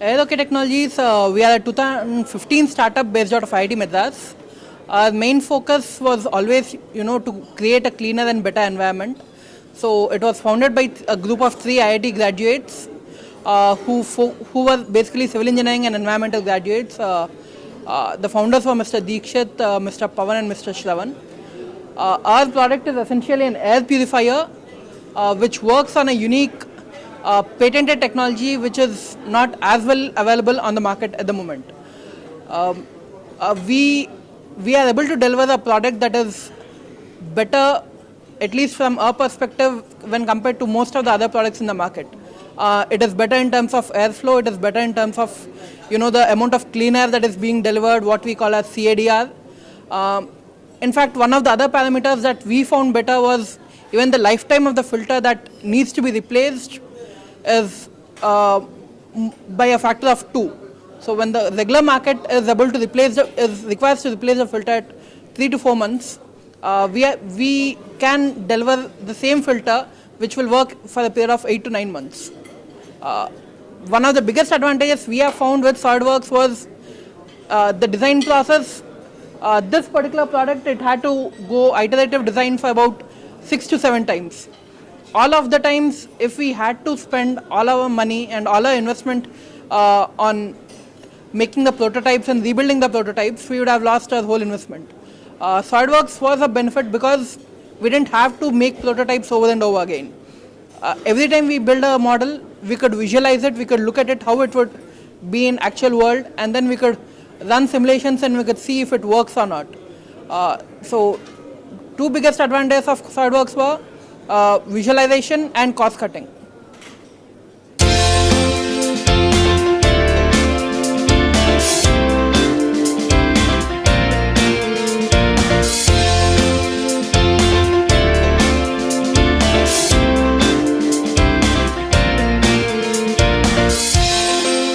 Aerocare Technologies, we are a 2015 startup based out of IIT Madras. Our main focus was always, to create a cleaner and better environment. So it was founded by a group of 3 IIT graduates who were basically civil engineering and environmental graduates. The founders were Mr. Deekshit, Mr. Pawan and Mr. Shravan. Our product is essentially an air purifier which works on a unique patented technology which is not as well available on the market at the moment. We are able to deliver a product that is better, at least from our perspective, when compared to most of the other products in the market. It is better in terms of airflow, it is better in terms of the amount of clean air that is being delivered, what we call as CADR. In fact, one of the other parameters that we found better was even the lifetime of the filter that needs to be replaced is by a factor of 2. So when the regular market is able to requires to replace the filter at 3 to 4 months, we can deliver the same filter which will work for a period of 8 to 9 months. One of the biggest advantages we have found with SolidWorks was the design process. This particular product, it had to go iterative design for about 6 to 7 times. All of the times, if we had to spend all our money and all our investment on making the prototypes and rebuilding the prototypes, we would have lost our whole investment. SolidWorks was a benefit because we didn't have to make prototypes over and over again. Every time we build a model, we could visualize it, we could look at it, how it would be in actual world, and then we could run simulations and we could see if it works or not. So, 2 biggest advantages of SolidWorks were visualization and cost cutting.